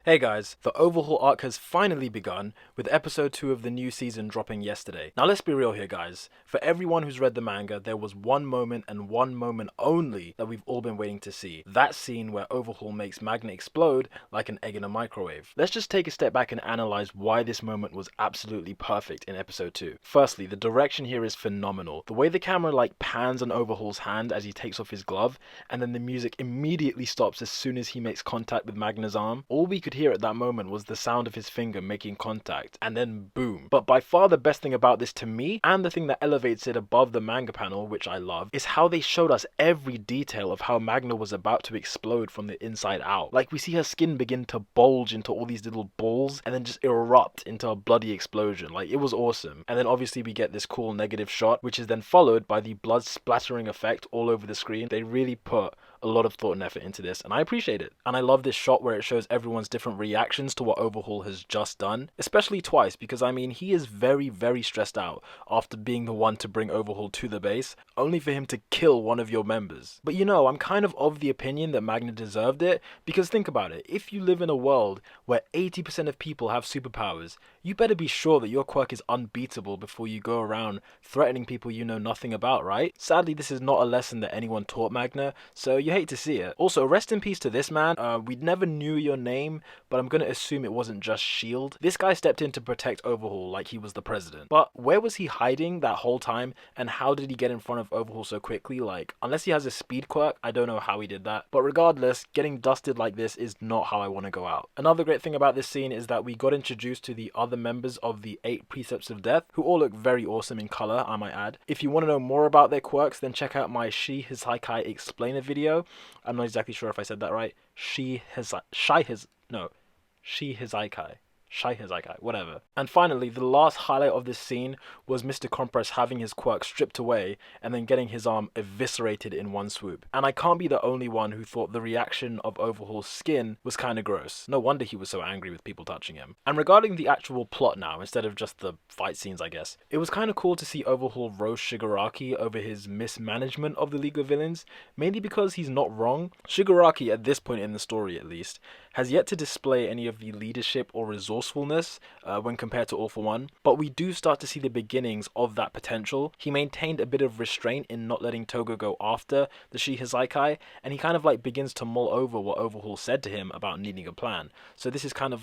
Hey guys, the Overhaul arc has finally begun, with episode 2 of the new season dropping yesterday. Now let's be real here guys, for everyone who's read the manga, there was one moment and one moment only that we've all been waiting to see. That scene where Overhaul makes Magne explode like an egg in a microwave. Let's just take a step back and analyze why this moment was absolutely perfect in episode 2. Firstly, the direction here is phenomenal. The way the camera pans on Overhaul's hand as he takes off his glove, and then the music immediately stops as soon as he makes contact with Magne's arm. All we could hear at that moment was the sound of his finger making contact, and then boom. But by far the best thing about this to me, and the thing that elevates it above the manga panel, which I love, is how they showed us every detail of how Magne was about to explode from the inside out. Like, we see her skin begin to bulge into all these little balls, and then just erupt into a bloody explosion. Like, it was awesome. And then obviously we get this cool negative shot, which is then followed by the blood splattering effect all over the screen. They really put a lot of thought and effort into this, and I appreciate it. And I love this shot where it shows everyone's different reactions to what Overhaul has just done, especially twice, because I mean, he is very stressed out after being the one to bring Overhaul to the base, only for him to kill one of your members. But you know, I'm kind of the opinion that Magne deserved it, because think about it, if you live in a world where 80% of people have superpowers, you better be sure that your quirk is unbeatable before you go around threatening people you know nothing about, right? Sadly, this is not a lesson that anyone taught Magne, so you hate to see it. Also, rest in peace to this man. We never knew your name, but I'm gonna assume it wasn't just S.H.I.E.L.D. This guy stepped in to protect Overhaul like he was the president. But where was he hiding that whole time, and how did he get in front of Overhaul so quickly? Like, unless he has a speed quirk, I don't know how he did that. But regardless, getting dusted like this is not how I want to go out. Another great thing about this scene is that we got introduced to the other members of the 8 Precepts of Death, who all look very awesome in color, I might add. If you want to know more about their quirks, then check out my Shihizaikai explainer video. I'm not exactly sure if I said that right. Shihizaikai, whatever. And finally, the last highlight of this scene was Mr. Compress having his quirk stripped away and then getting his arm eviscerated in one swoop. And I can't be the only one who thought the reaction of Overhaul's skin was kinda gross. No wonder he was so angry with people touching him. And regarding the actual plot now, instead of just the fight scenes I guess, it was kinda cool to see Overhaul roast Shigaraki over his mismanagement of the League of Villains, mainly because he's not wrong. Shigaraki, at this point in the story at least, has yet to display any of the leadership or resourcefulness when compared to All For One, but we do start to see the beginnings of that potential. He maintained a bit of restraint in not letting Toga go after the Shihizaikai, and he kind of begins to mull over what Overhaul said to him about needing a plan. So this is kind of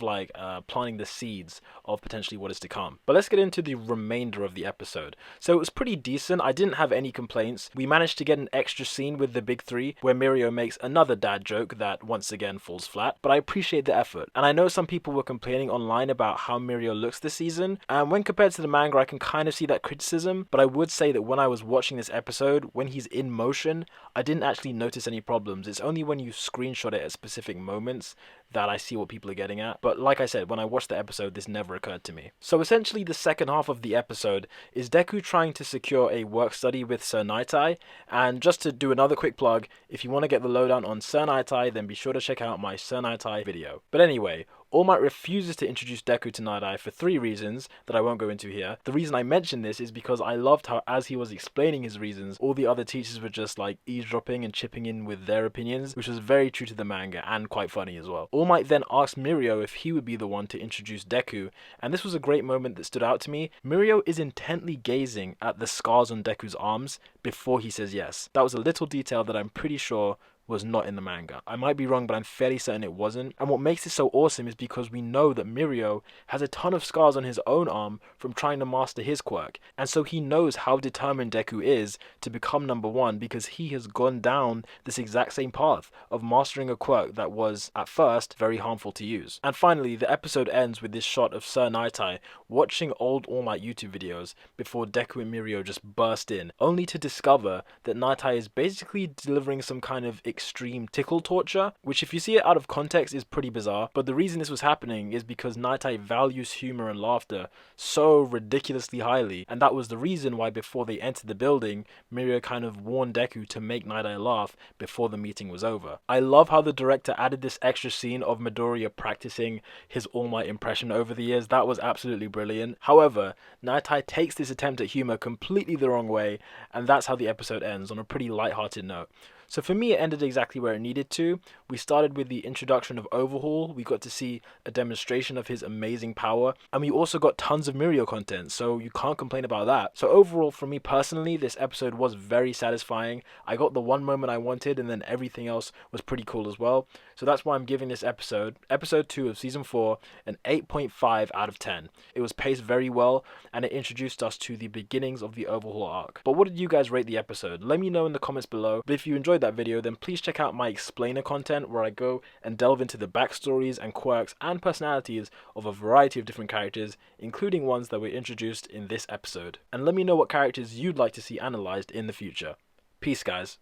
planting the seeds of potentially what is to come. But let's get into the remainder of the episode. So it was pretty decent. I didn't have any complaints. We managed to get an extra scene with the big three where Mirio makes another dad joke that once again falls flat, but I appreciate the effort. And I know some people were complaining online about how Mirio looks this season, and when compared to the manga I can kind of see that criticism, but I would say that when I was watching this episode, when he's in motion, I didn't actually notice any problems. It's only when you screenshot it at specific moments that I see what people are getting at. But like I said, when I watched the episode, this never occurred to me. So essentially the second half of the episode is Deku trying to secure a work study with Sir Nighteye, and just to do another quick plug, if you want to get the lowdown on Sir Nighteye, then be sure to check out my Sir Nighteye video. But anyway, All Might refuses to introduce Deku to Nighteye for 3 reasons that I won't go into here. The reason I mention this is because I loved how as he was explaining his reasons, all the other teachers were just eavesdropping and chipping in with their opinions, which was very true to the manga and quite funny as well. All Might then asked Mirio if he would be the one to introduce Deku, and this was a great moment that stood out to me. Mirio is intently gazing at the scars on Deku's arms before he says yes. That was a little detail that I'm pretty sure was not in the manga. I might be wrong, but I'm fairly certain it wasn't. And what makes it so awesome is because we know that Mirio has a ton of scars on his own arm from trying to master his quirk. And so he knows how determined Deku is to become number 1 because he has gone down this exact same path of mastering a quirk that was, at first, very harmful to use. And finally, the episode ends with this shot of Sir Nighteye watching old All Might YouTube videos before Deku and Mirio just burst in, only to discover that Nighteye is basically delivering some kind of extreme tickle torture, which if you see it out of context is pretty bizarre, but the reason this was happening is because Nighteye values humor and laughter so ridiculously highly, and that was the reason why before they entered the building, Mirio kind of warned Deku to make Nighteye laugh before the meeting was over. I love how the director added this extra scene of Midoriya practicing his All Might impression over the years. That was absolutely brilliant. However, Nighteye takes this attempt at humor completely the wrong way, and that's how the episode ends, on a pretty light-hearted note. So for me, it ended exactly where it needed to. We started with the introduction of Overhaul, we got to see a demonstration of his amazing power, and we also got tons of Mirio content, so you can't complain about that. So overall, for me personally, this episode was very satisfying. I got the one moment I wanted, and then everything else was pretty cool as well. So that's why I'm giving this episode, episode 2 of season 4, an 8.5 out of 10. It was paced very well, and it introduced us to the beginnings of the Overhaul arc. But what did you guys rate the episode? Let me know in the comments below. But if you enjoyed that video, then please check out my explainer content where I go and delve into the backstories and quirks and personalities of a variety of different characters, including ones that were introduced in this episode. And let me know what characters you'd like to see analysed in the future. Peace, guys.